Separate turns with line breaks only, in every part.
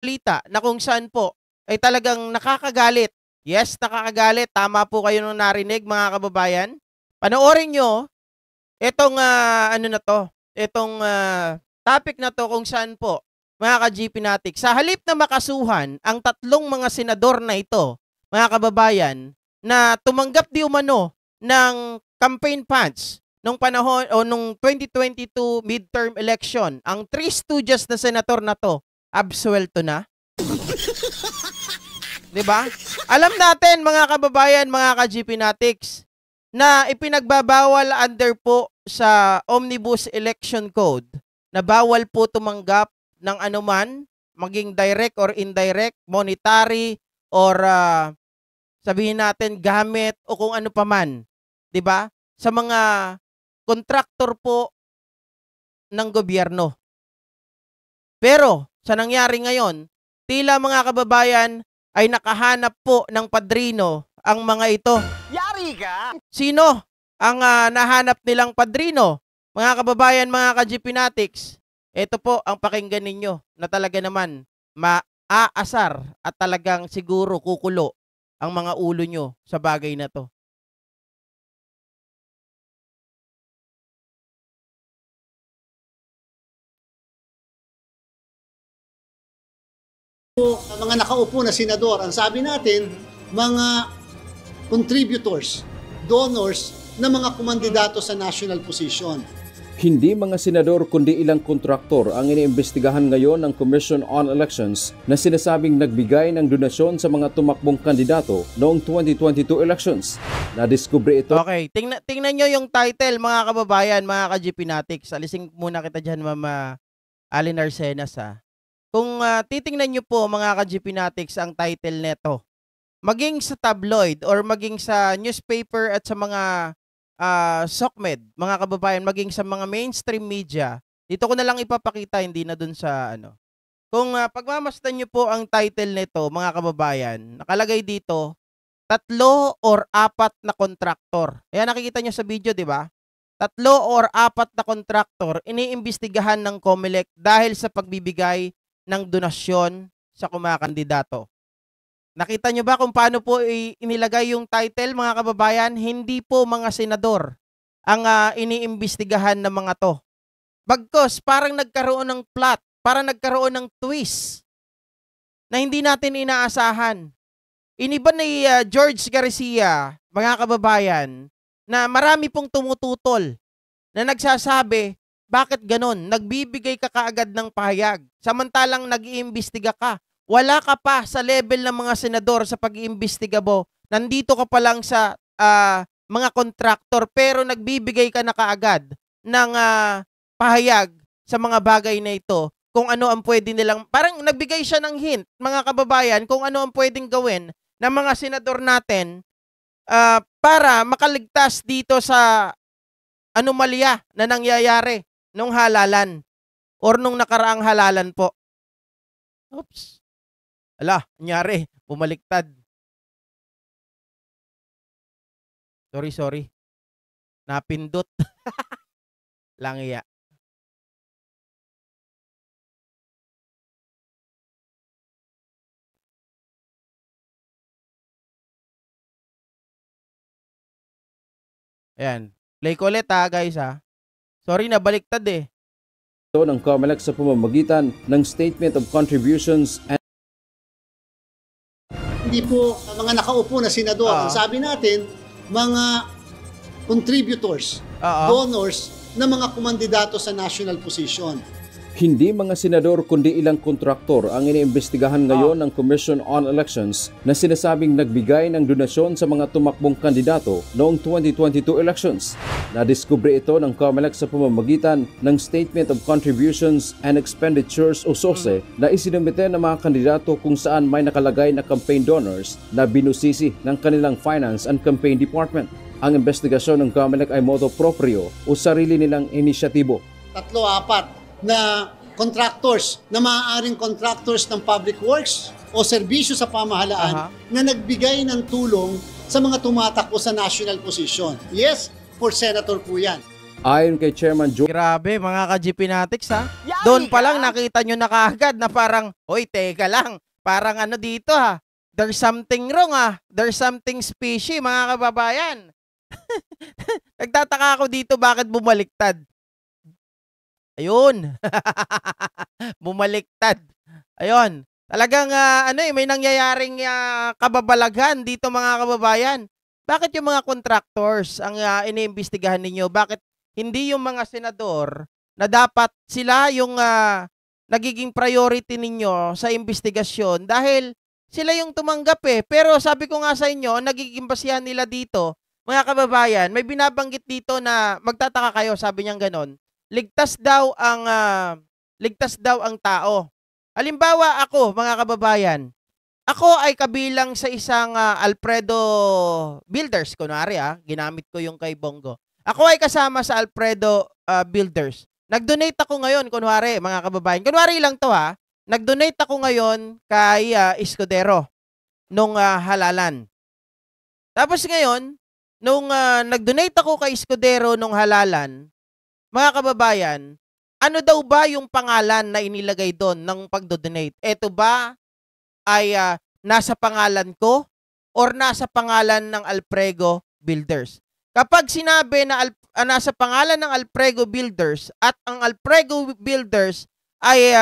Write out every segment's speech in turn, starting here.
balita na kung saan po ay talagang nakakagalit. Yes, nakakagalit. Tama po kayo nung narinig, mga kababayan. Panoorin nyo itong ano na to, itong topic na to kung saan po, mga ka-GP Natik, sa halip na makasuhan ang tatlong mga senador na ito, mga kababayan, na tumanggap di umano ng campaign funds nung panahon o nung 2022 midterm election, ang three stooges na senator na to, absuelto na. 'Di ba? Alam natin, mga kababayan, mga ka-GP Natics, na ipinagbabawal under po sa Omnibus Election Code na bawal po tumanggap ng anuman, maging direct or indirect, monetary or sabihin natin gamit o kung ano paman, 'di ba? Sa mga kontraktor po ng gobyerno. Pero sa nangyari ngayon, tila, mga kababayan, ay nakahanap po ng padrino ang mga ito.
Yari ka!
Sino ang nahanap nilang padrino? Mga kababayan, mga ka-GP Natics, ito po ang pakinggan ninyo na talaga naman maaasar at talagang siguro kukulo ang mga ulo nyo sa bagay na to.
Mga nakaupo na senador, ang sabi natin, mga contributors, donors na mga kumandidato sa national position.
Hindi mga senador kundi ilang kontraktor ang iniimbestigahan ngayon ng Commission on Elections na sinasabing nagbigay ng donasyon sa mga tumakbong kandidato noong 2022 elections. Nadiskubre ito.
Okay, tingnan nyo yung title, mga kababayan, mga ka-GP Natics. Alisin muna kita dyan, Mama Alin Arcenas, ha. Kung titingnan nyo po, mga ka-GP Natics, ang title neto, maging sa tabloid or maging sa newspaper at sa mga SOCMED, mga kababayan, maging sa mga mainstream media, dito ko na lang ipapakita, hindi na dun sa ano. Kung pagmamasdan nyo po ang title nito, mga kababayan, nakalagay dito, 3 or 4 na kontraktor. Ayan, nakikita nyo sa video, di ba? 3 or 4 na kontraktor iniimbestigahan ng COMELEC dahil sa pagbibigay ng donasyon sa kumakandidato. Nakita nyo ba kung paano po inilagay yung title, mga kababayan? Hindi po mga senador ang iniimbestigahan ng mga to. Bagkus, parang nagkaroon ng plot, parang nagkaroon ng twist na hindi natin inaasahan. Iniba ni George Garcia, mga kababayan, na marami pong tumututol na nagsasabi, bakit ganon? Nagbibigay ka kaagad ng pahayag. Samantalang nag-iimbestiga ka. Wala ka pa sa level ng mga senador sa pag-iimbestiga mo. Nandito ka pa lang sa mga kontraktor pero nagbibigay ka na kaagad ng pahayag sa mga bagay na ito. Kung ano ang pwede nilang, parang nagbigay siya ng hint, mga kababayan, kung ano ang pwedeng gawin ng mga senador natin para makaligtas dito sa anomalya na nangyayari nung halalan or nung nakaraang halalan po. Oops. Ala, nangyari. Bumaliktad. Sorry. Napindot. Langiya. Ayan. Play ko ulit guys Sorry, nabaliktad
ng COMELEC sa pamamagitan ng Statement of Contributions and
Hindi po mga nakaupo na senador, ang sabi natin, mga contributors, donors na mga kumandidato sa national position.
Hindi mga senador kundi ilang kontraktor ang iniimbestigahan ngayon ng Commission on Elections na sinasabing nagbigay ng donasyon sa mga tumakbong kandidato noong 2022 elections. Nadiskubre ito ng COMELEC sa pamamagitan ng Statement of Contributions and Expenditures o SOSE na isinumite ng mga kandidato kung saan may nakalagay na campaign donors na binusisi ng kanilang Finance and Campaign Department. Ang investigasyon ng COMELEC ay motu proprio o sarili nilang inisyatibo.
3-4 na contractors, na maaaring contractors ng public works o serbisyo sa pamahalaan na nagbigay ng tulong sa mga tumatakbo sa national position. Yes, for senator po yan.
Ayon kay Chairman George,
grabe mga ka-GPnatics ha. Doon pa lang nakita nyo na kaagad na parang, hoy, teka lang. Parang ano dito ha. There's something wrong ha. There's something fishy mga kababayan. Nagtataka ako dito bakit bumaliktad. Ayun. Bumaliktad. Ayun. Talagang may nangyayaring kababalaghan dito mga kababayan. Bakit yung mga contractors ang iniimbestigahan ninyo? Bakit hindi yung mga senador na dapat sila yung nagiging priority ninyo sa investigasyon dahil sila yung tumanggap eh. Pero sabi ko nga sa inyo, nagiging basihan nila dito, mga kababayan, may binabanggit dito na magtataka kayo, sabi niyang ganon, ligtas daw ang tao. Halimbawa ako, mga kababayan, ako ay kabilang sa isang Alfredo Builders, kunwari ginamit ko yung kay Bongo. Ako ay kasama sa Alfredo Builders. Nag-donate ako ngayon, kunwari, mga kababayan. Kunwari lang to Nag-donate ako ngayon kay Escudero nung halalan. Tapos ngayon, nung nag-donate ako kay Escudero nung halalan, mga kababayan, ano daw ba yung pangalan na inilagay doon ng pagdo-donate? Ito ba ay nasa pangalan ko or nasa pangalan ng Alfredo Builders? Kapag sinabi na nasa pangalan ng Alfredo Builders at ang Alfredo Builders ay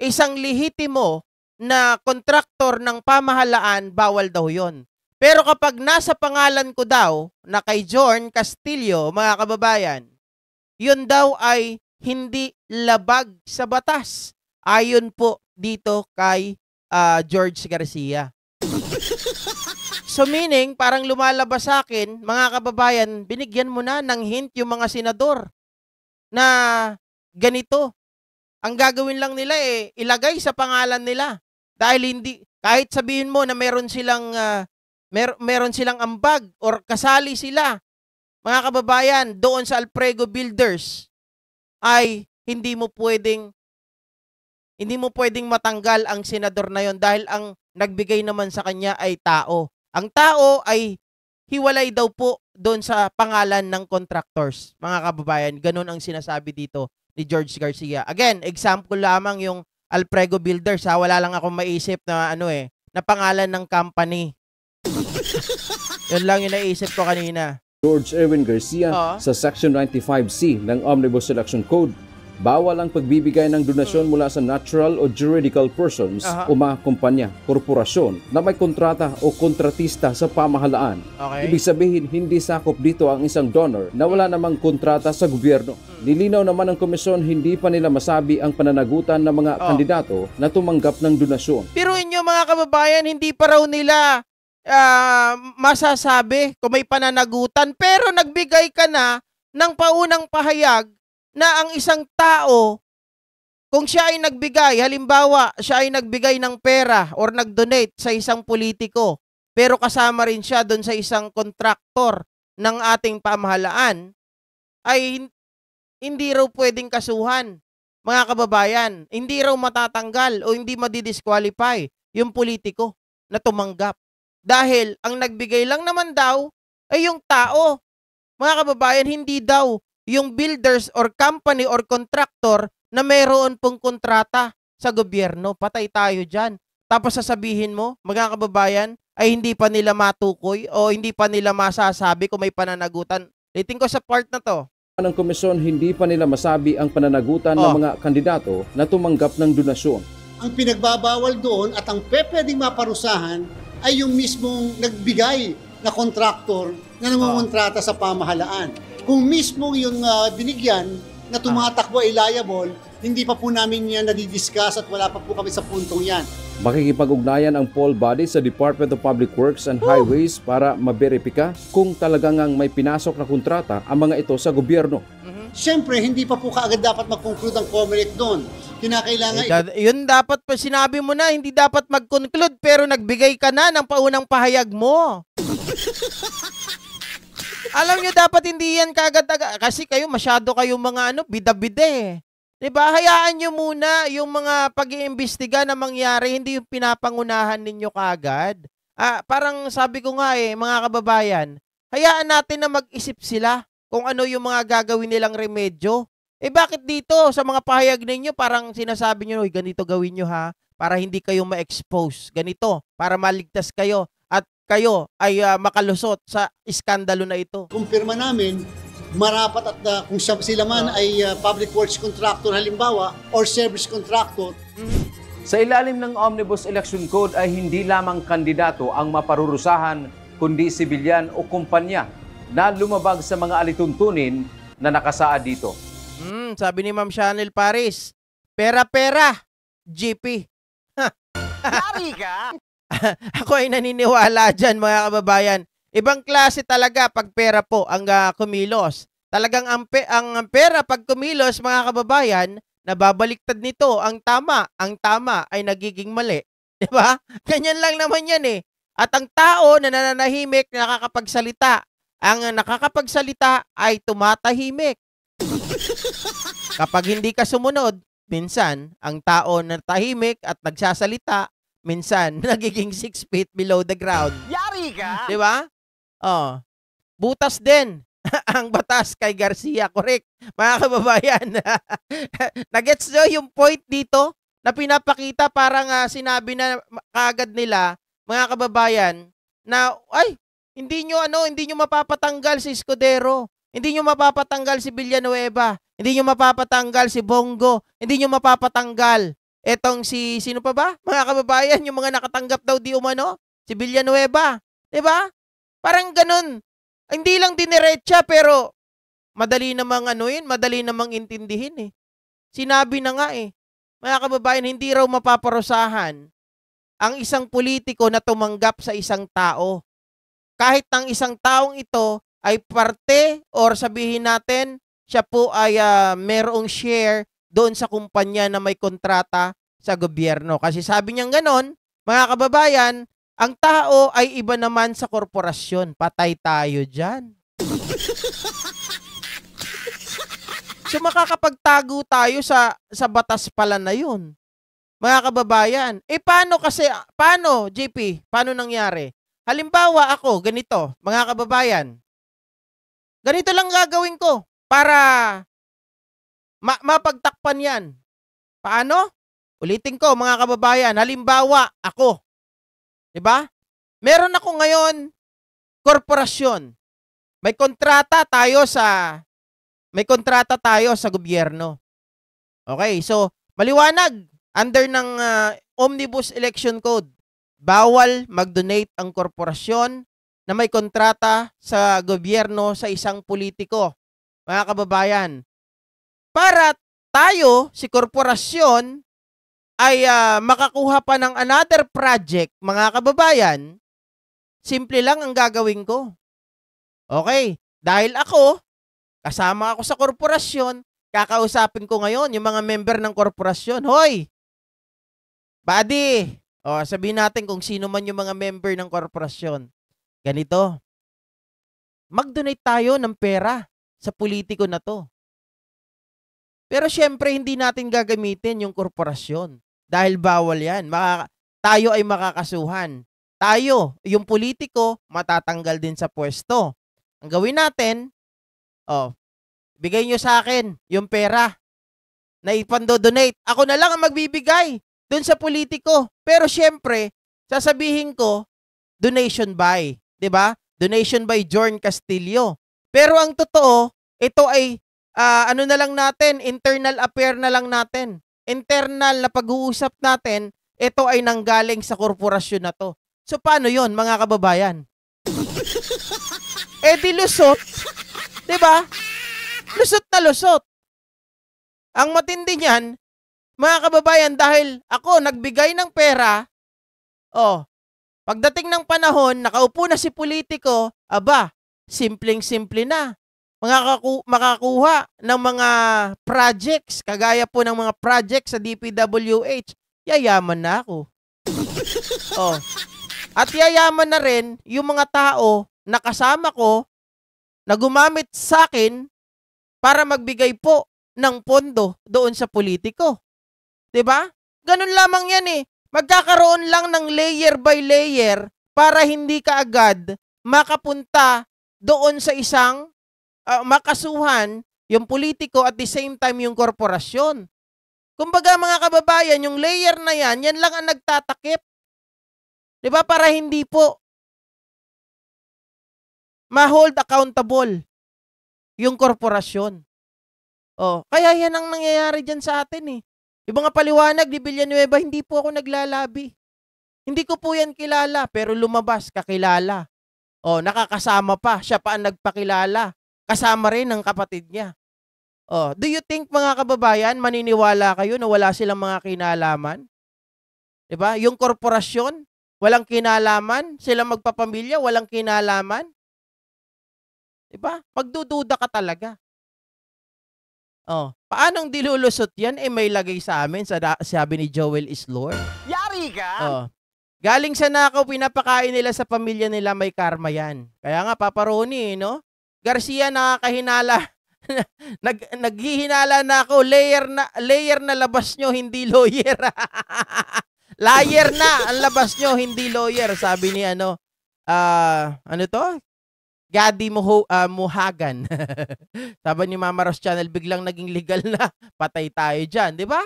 isang lehitimo na kontraktor ng pamahalaan, bawal daw yon. Pero kapag nasa pangalan ko daw na kay John Castillo, mga kababayan, yun daw ay hindi labag sa batas. Ayon po dito kay George Garcia. So meaning, parang lumalabas sa akin, mga kababayan, binigyan mo na ng hint yung mga senador na ganito. Ang gagawin lang nila ilagay sa pangalan nila. Dahil hindi, kahit sabihin mo na meron silang ambag or kasali sila, mga kababayan, doon sa Alfredo Builders, ay hindi mo pwedeng matanggal ang senador na yon dahil ang nagbigay naman sa kanya ay tao. Ang tao ay hiwalay daw po doon sa pangalan ng contractors. Mga kababayan, ganun ang sinasabi dito ni George Garcia. Again, example lamang yung Alfredo Builders wala lang akong maisip na na pangalan ng company. Yun lang yung naisip ko kanina.
George Erwin Garcia sa Section 95C ng Omnibus Election Code, bawal ang pagbibigay ng donasyon mula sa natural o juridical persons o mga kumpanya, korporasyon na may kontrata o kontratista sa pamahalaan.
Okay.
Ibig sabihin, hindi sakop dito ang isang donor na wala namang kontrata sa gobyerno. Nilinaw naman ng komisyon, hindi pa nila masabi ang pananagutan ng mga kandidato na tumanggap ng donasyon.
Pero inyo mga kababayan, hindi pa raw nila masasabi kung may pananagutan, pero nagbigay ka na ng paunang pahayag na ang isang tao, kung siya ay nagbigay, halimbawa, siya ay nagbigay ng pera or nag-donate sa isang politiko, pero kasama rin siya doon sa isang kontraktor ng ating pamahalaan, ay hindi raw pwedeng kasuhan, mga kababayan. Hindi raw matatanggal o hindi madidisqualify yung politiko na tumanggap. Dahil ang nagbigay lang naman daw ay yung tao. Mga kababayan, hindi daw yung builders or company or contractor na mayroon pong kontrata sa gobyerno. Patay tayo dyan. Tapos sasabihin mo, mga kababayan, ay hindi pa nila matukoy o hindi pa nila masasabi kung may pananagutan. Rating ko sa part na to.
Ng komisyon, hindi pa nila masabi ang pananagutan ng mga kandidato na tumanggap ng donasyon.
Ang pinagbabawal doon at ang pwedeng maparusahan ay yung mismong nagbigay na kontraktor na nangungontrata sa pamahalaan. Kung mismo yung binigyan na tumatakbo ay liable, hindi pa po namin yan nadidiscuss at wala pa po kami sa puntong yan.
Makikipag-ugnayan ang poll body sa Department of Public Works and Highways para maberipika kung talagang may pinasok na kontrata ang mga ito sa gobyerno.
Siyempre, hindi pa po kaagad dapat mag-conclude ang COMELEC doon. Kinakailangan...
yun dapat pa sinabi mo na, hindi dapat mag-conclude pero nagbigay ka na ng paunang pahayag mo. Alam nyo, dapat hindi yan kaagad-agad. Kasi kayo, masyado kayong mga bida-bida eh. Diba? Hayaan nyo muna yung mga pag-iimbestiga na mangyari, hindi yung pinapangunahan ninyo kaagad. Parang sabi ko nga mga kababayan, hayaan natin na mag-isip sila. kung ano yung mga gagawin nilang remedyo. Bakit dito sa mga pahayag ninyo parang sinasabi niyo, "Hoy, ganito gawin niyo ha para hindi kayo ma-expose. Ganito para maligtas kayo at kayo ay makalusot sa iskandalo na ito."
Kumpirma namin, marapat at kung sila man ay public works contractor halimbawa or service contractor.
Sa ilalim ng Omnibus Election Code ay hindi lamang kandidato ang maparurusahan kundi sibilyan o kumpanya na lumabag sa mga alituntunin na nakasaad dito.
Sabi ni Ma'am Chanel Paris, pera-pera, GP.
Yari ka!
Ako ay naniniwala dyan, mga kababayan. Ibang klase talaga pag pera po ang kumilos. Talagang ang pera pag kumilos, mga kababayan, nababaliktad nito ang tama ay nagiging mali. 'Di ba? Ganyan lang naman 'yan eh. At ang tao na nananahimik, nakakapagsalita. Ang nakakapagsalita ay tumatahimik. Kapag hindi ka sumunod, minsan ang tao na tahimik at nagsasalita, minsan nagiging 6 feet below the ground.
Yari ka!
'Di ba? Oh. Butas din ang batas kay Garcia, correct? Mga kababayan, nagets nyo yung point dito na pinapakita parang sinabi na kagad nila, mga kababayan, na ay, hindi nyo mapapatanggal si Escudero, hindi nyo mapapatanggal si Villanueva, hindi nyo mapapatanggal si Bongo, hindi nyo mapapatanggal etong sino pa ba? Mga kababayan, yung mga nakatanggap daw di umano, si Villanueva, 'di ba? Parang ganun. Hindi lang diniretsa pero madali namang madali namang intindihin eh. Sinabi na nga eh. Mga kababayan, hindi raw mapaparusahan ang isang politiko na tumanggap sa isang tao. Kahit ng isang taong ito ay parte or sabihin natin siya po ay merong share doon sa kumpanya na may kontrata sa gobyerno. Kasi sabi niyang ganon, mga kababayan, ang tao ay iba naman sa korporasyon. Patay tayo dyan. So makakapagtago tayo sa batas pala na yun. Mga kababayan, paano JP? Paano nangyari? Halimbawa ako, ganito, mga kababayan. Ganito lang gagawin ko para mapagtakpan yan. Paano? Ulitin ko, mga kababayan. Halimbawa ako. 'Di ba? Meron ako ngayon korporasyon. May kontrata tayo sa gobyerno. Okay, so maliwanag under ng Omnibus Election Code. Bawal mag-donate ang korporasyon na may kontrata sa gobyerno sa isang politiko. Mga kababayan, para tayo, si korporasyon, ay makakuha pa ng another project, mga kababayan, simple lang ang gagawin ko. Okay, dahil kasama ako sa korporasyon, kakausapin ko ngayon yung mga member ng korporasyon. Hoy, buddy, sabihin natin kung sino man yung mga member ng korporasyon. Ganito, mag-donate tayo ng pera sa politiko na to. Pero syempre, hindi natin gagamitin yung korporasyon. Dahil bawal yan. Tayo ay makakasuhan. Tayo, yung politiko, matatanggal din sa pwesto. Ang gawin natin, bigay nyo sa akin yung pera na ipando-donate. Ako na lang ang magbibigay dun sa politiko. Pero syempre, sasabihin ko, donation by. 'Di ba? Donation by Jorn Castillo. Pero ang totoo, ito ay na lang natin, internal affair na lang natin. Internal na pag-uusap natin, ito ay nanggaling sa korporasyon na to. So paano yon, mga kababayan? Di lusot. 'Di ba? Lusot na lusot. Ang matindi niyan, mga kababayan, dahil ako nagbigay ng pera, pagdating ng panahon, nakaupo na si politiko, simpleng-simple na. Makakuha ng mga projects, kagaya po ng mga projects sa DPWH, yayaman na ako. At yayaman na rin yung mga tao na kasama ko na gumamit sa akin para magbigay po ng pondo doon sa politiko. 'Di ba? Ganun lamang yan eh. Magkakaroon lang ng layer by layer para hindi ka agad makapunta doon sa isang makasuhan yung politiko at the same time yung korporasyon. Kumbaga mga kababayan, yung layer na yan lang ang nagtatakip. 'Di ba? Para hindi po ma-hold accountable yung korporasyon. Kaya yan ang nangyayari dyan sa atin eh. Yung mga paliwanag ni Villanueva, hindi po ako naglalabi. Hindi ko po yan kilala, pero lumabas, kakilala. Nakakasama pa, siya pa ang nagpakilala. Kasama rin ng kapatid niya. Do you think mga kababayan, maniniwala kayo na wala silang mga kinalaman? 'Di ba? Yung korporasyon, walang kinalaman, sila magpapamilya, walang kinalaman. 'Di ba? Magdududa ka talaga. Paanong dilulusot yan? May lagay sa amin, sabi ni Joel Islor.
Yari ka?
Galing sa nakaw, pinapakain nila sa pamilya nila, may karma yan. Kaya nga, Papa Ronnie, no? Garcia, nakakahinala. Naghihinala na ako, layer na labas nyo, hindi lawyer. Liar na ang labas nyo, hindi lawyer, sabi ni ano to? Gadi Muhagan. Sabi ni Mama Ros Channel, biglang naging legal na. Patay tayo dyan. Di ba?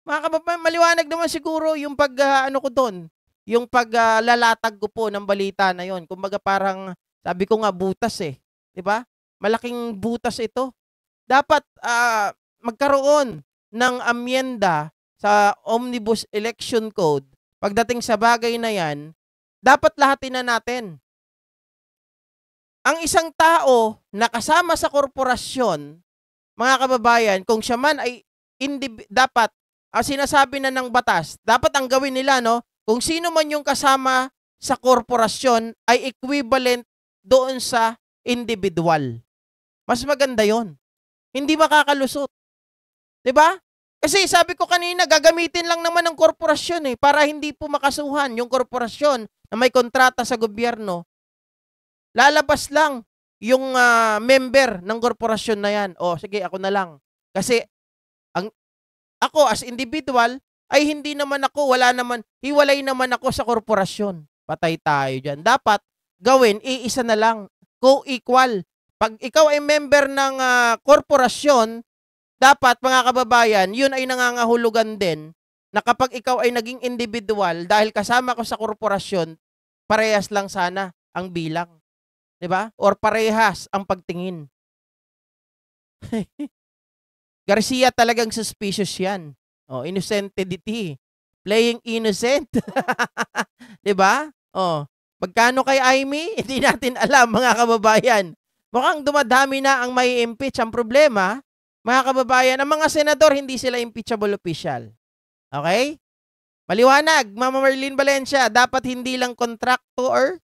Mga kababayan, maliwanag naman siguro yung ko doon. Yung paglalatag ko po ng balita na yon. Kumbaga parang, sabi ko nga, butas eh. Di ba? Malaking butas ito. Dapat magkaroon ng amyenda sa Omnibus Election Code. Pagdating sa bagay na yan, dapat lahatin na natin. Ang isang tao na kasama sa korporasyon, mga kababayan, kung siya man ay dapat, sinasabi na ng batas, dapat ang gawin nila, no? Kung sino man yung kasama sa korporasyon ay equivalent doon sa individual. Mas maganda yon. Hindi makakalusot. 'Di ba? Kasi sabi ko kanina, gagamitin lang naman ng korporasyon para hindi po makasuhan yung korporasyon na may kontrata sa gobyerno. Lalabas lang yung member ng korporasyon na yan. Sige, ako na lang. Kasi ako as individual ay hindi naman ako, hiwalay naman ako sa korporasyon. Patay tayo dyan. Dapat gawin, iisa na lang. Co-equal. Pag ikaw ay member ng korporasyon, dapat mga kababayan, yun ay nangangahulugan din na kapag ikaw ay naging individual, dahil kasama ko sa korporasyon, parehas lang sana ang bilang. 'Di ba? Or parehas ang pagtingin. Garcia talagang suspicious yan. Innocentity. Playing innocent. 'Di ba? Magkano kay Amy? Hindi natin alam, mga kababayan. Mukhang dumadami na ang may impeach. Ang problema, mga kababayan, ang mga senador, hindi sila impeachable official. Okay? Maliwanag, Mama Marlene Valencia, dapat hindi lang kontraktor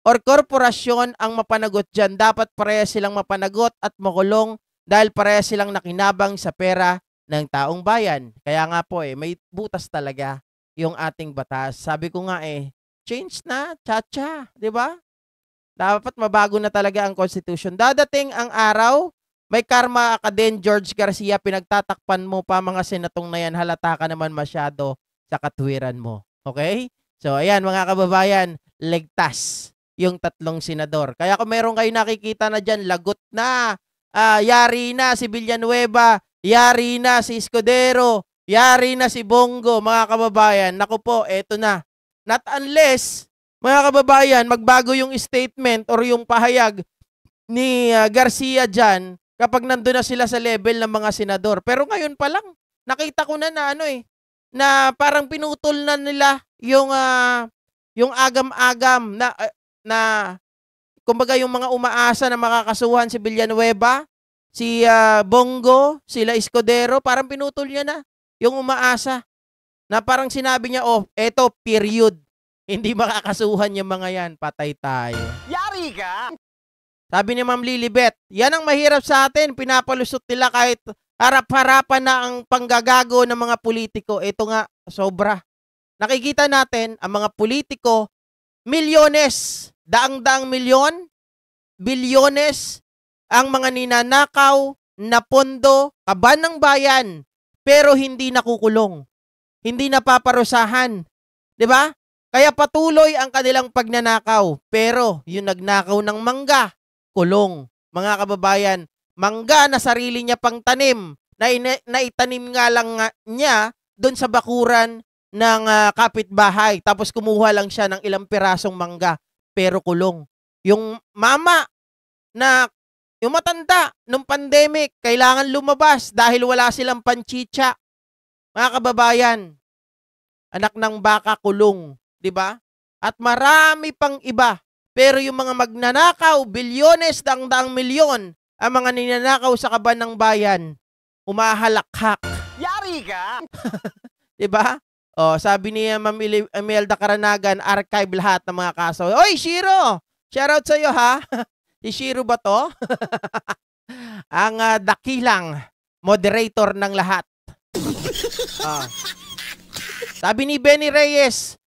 or korporasyon ang mapanagot dyan. Dapat pareha silang mapanagot at makulong dahil pareha silang nakinabang sa pera ng taong bayan. Kaya nga po may butas talaga yung ating batas. Sabi ko nga change na, cha-cha, di ba? Dapat mabago na talaga ang Constitution. Dadating ang araw, may karma ka din, George Garcia, pinagtatakpan mo pa mga senatong na yan, halata ka naman masyado sa katwiran mo. Okay? So, ayan mga kababayan, ligtas yung tatlong senador. Kaya kung meron kayo nakikita na dyan, lagot na, yari na si Villanueva, yari na si Escudero, yari na si Bongo, mga kababayan. Naku po, eto na. Not unless, mga kababayan, magbago yung statement or yung pahayag ni Garcia dyan kapag nandun na sila sa level ng mga senador. Pero ngayon pa lang, nakita ko na na parang pinutol na nila yung agam-agam na kumbaga yung mga umaasa na makakasuhan si Villanueva, si Bongo, sila Escudero, parang pinutol niya na yung umaasa. Na parang sinabi niya, eto, period. Hindi makakasuhan yung mga yan. Patay tayo.
Yari ka!
Sabi ni Ma'am Lilibet, yan ang mahirap sa atin. Pinapalusot nila kahit harap-harapan na ang panggagago ng mga politiko. Ito nga, sobra. Nakikita natin, ang mga politiko, milyones, daang-daang milyon, bilyones, ang mga ninanakaw na pondo, kaban ng bayan, pero hindi nakukulong. Hindi napaparusahan. 'Di ba? Kaya patuloy ang kanilang pagnanakaw. Pero yung nagnakaw ng mangga, kulong. mga kababayan, mangga na sarili niya pang tanim, na itanim nga lang niya doon sa bakuran ng kapitbahay. Tapos kumuha lang siya ng ilang pirasong mangga, pero kulong. Yung mama na yung matanda nung pandemic, kailangan lumabas dahil wala silang panchicha. Mga kababayan, anak ng baka kulong, 'di ba? At marami pang iba. Pero yung mga magnanakaw, bilyones, daang-daang milyon, ang mga ninanakaw sa kaban ng bayan, umahalakhak.
Yari ka!
'Di ba? Oh, sabi ni Ma'am Imelda Karanagan, archive lahat ng mga kaso. Oy, Shiro! Shoutout sa iyo ha. Si Shiro ba to? Ang dakilang moderator ng lahat. Sabi ni Benny Reyes,